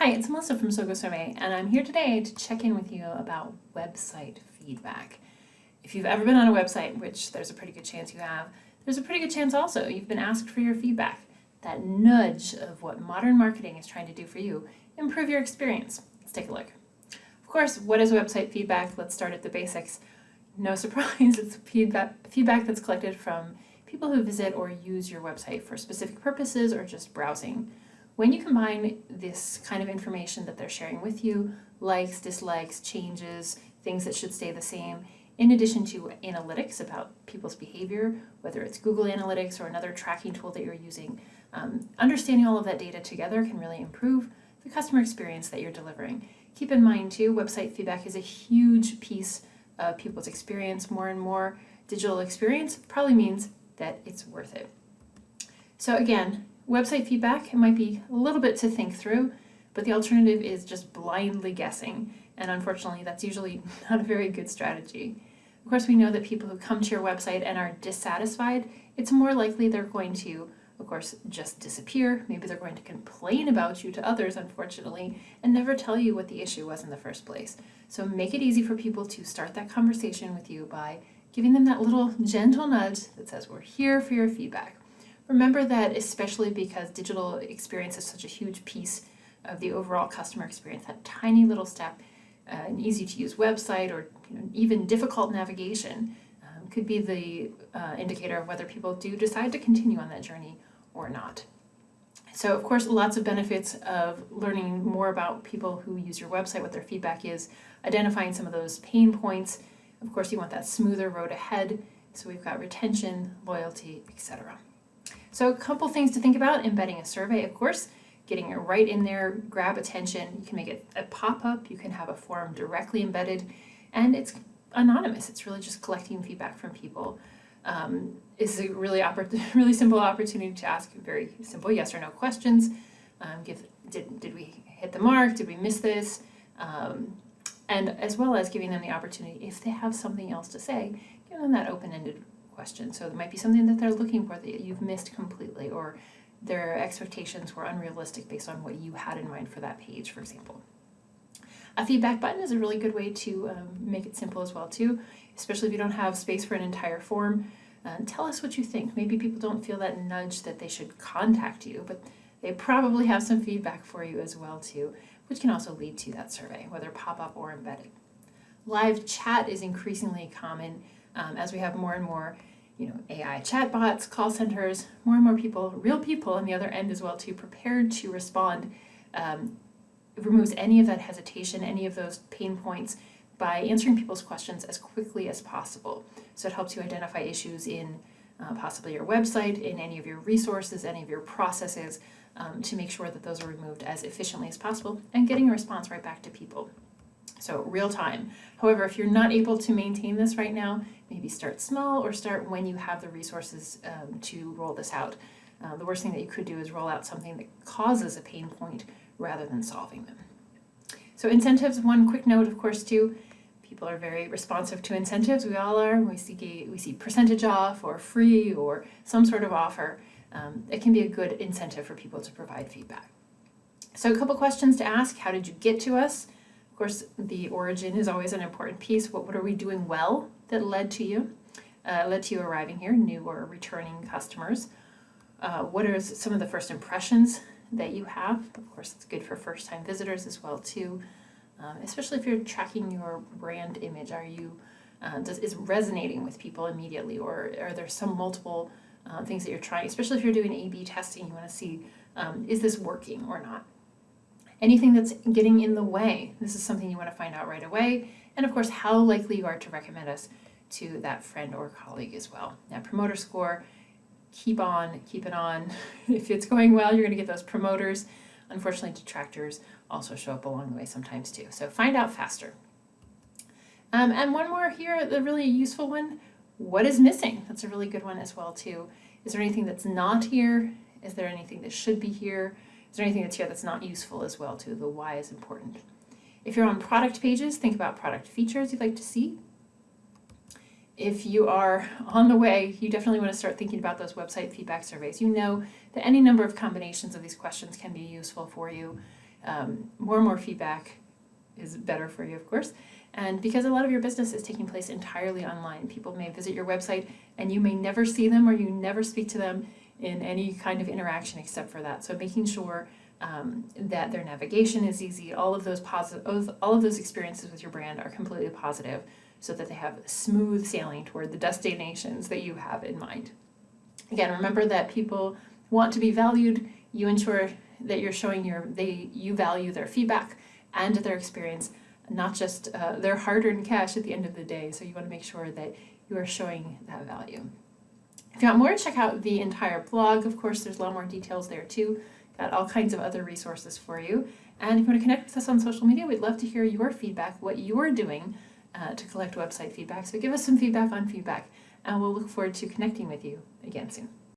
Hi, it's Melissa from SoGoSurvey, and I'm here today to check in with you about website feedback. If you've ever been on a website, which there's a pretty good chance you have, there's a pretty good chance also you've been asked for your feedback. That nudge of what modern marketing is trying to do for you, improve your experience. Let's take a look. Of course, what is website feedback? Let's start at the basics. No surprise, it's feedback that's collected from people who visit or use your website for specific purposes or just browsing. When you combine this kind of information that they're sharing with you, likes, dislikes, changes, things that should stay the same, in addition to analytics about people's behavior, whether it's Google Analytics or another tracking tool that you're using, understanding all of that data together can really improve the customer experience that you're delivering. Keep in mind too, website feedback is a huge piece of people's experience. More and more digital experience probably means that it's worth it. So again, website feedback, it might be a little bit to think through, but the alternative is just blindly guessing. And unfortunately, that's usually not a very good strategy. Of course, we know that people who come to your website and are dissatisfied, it's more likely they're going to, of course, just disappear. Maybe they're going to complain about you to others, unfortunately, and never tell you what the issue was in the first place. So make it easy for people to start that conversation with you by giving them that little gentle nudge that says, we're here for your feedback. Remember that, especially because digital experience is such a huge piece of the overall customer experience, that tiny little step, an easy to use website or even difficult navigation could be the indicator of whether people do decide to continue on that journey or not. So of course, lots of benefits of learning more about people who use your website, what their feedback is, identifying some of those pain points. Of course, you want that smoother road ahead. So we've got retention, loyalty, etc. So a couple things to think about: embedding a survey, of course, getting it right in there, grab attention. You can make it a pop-up, you can have a form directly embedded, and it's anonymous. It's really just collecting feedback from people. It's a really simple opportunity to ask very simple yes or no questions. Did we hit the mark? Did we miss this? And as well as giving them the opportunity, if they have something else to say, give them that open-ended question. So there might be something that they're looking for that you've missed completely, or their expectations were unrealistic based on what you had in mind for that page, for example. A feedback button is a really good way to make it simple as well too, especially if you don't have space for an entire form. Tell us what you think. Maybe people don't feel that nudge that they should contact you, but they probably have some feedback for you as well too, which can also lead to that survey, whether pop-up or embedded. Live chat is increasingly common as we have more and more AI chatbots, call centers, more and more people, real people on the other end as well too, prepared to respond. It removes any of that hesitation, any of those pain points by answering people's questions as quickly as possible. So it helps you identify issues in possibly your website, in any of your resources, any of your processes, to make sure that those are removed as efficiently as possible and getting a response right back to people. So real time. However, if you're not able to maintain this right now, maybe start small or start when you have the resources to roll this out. The worst thing that you could do is roll out something that causes a pain point rather than solving them. So incentives, one quick note, of course, too. People are very responsive to incentives. We all are. We see percentage off or free or some sort of offer. It can be a good incentive for people to provide feedback. So a couple questions to ask. How did you get to us? Of course, the origin is always an important piece. What are we doing well that led to you arriving here, new or returning customers? What are some of the first impressions that you have? Of course, it's good for first-time visitors as well too, especially if you're tracking your brand image. Is it resonating with people immediately, or are there some multiple things that you're trying? Especially if you're doing A/B testing, you want to see is this working or not. Anything that's getting in the way, this is something you want to find out right away. And of course, how likely you are to recommend us to that friend or colleague as well. Now, promoter score, keep it on. If it's going well, you're going to get those promoters. Unfortunately, detractors also show up along the way sometimes too. So find out faster. And one more here, the really useful one, what is missing? That's a really good one as well too. Is there anything that's not here? Is there anything that should be here? Is there anything that's here that's not useful as well too? The why is important. If you're on product pages, think about product features you'd like to see. If you are on the way, you definitely want to start thinking about those website feedback surveys. You know that any number of combinations of these questions can be useful for you. More and more feedback is better for you, of course. And because a lot of your business is taking place entirely online, people may visit your website and you may never see them or you never speak to them in any kind of interaction except for that. So making sure that their navigation is easy, all of those experiences with your brand are completely positive, so that they have smooth sailing toward the destinations that you have in mind. Again, remember that people want to be valued. You ensure that you're showing you value their feedback and their experience, not just their hard-earned cash at the end of the day. So you want to make sure that you are showing that value. If you want more, check out the entire blog. Of course, there's a lot more details there too. Got all kinds of other resources for you. And if you want to connect with us on social media, we'd love to hear your feedback, what you're doing to collect website feedback. So give us some feedback on feedback, and we'll look forward to connecting with you again soon.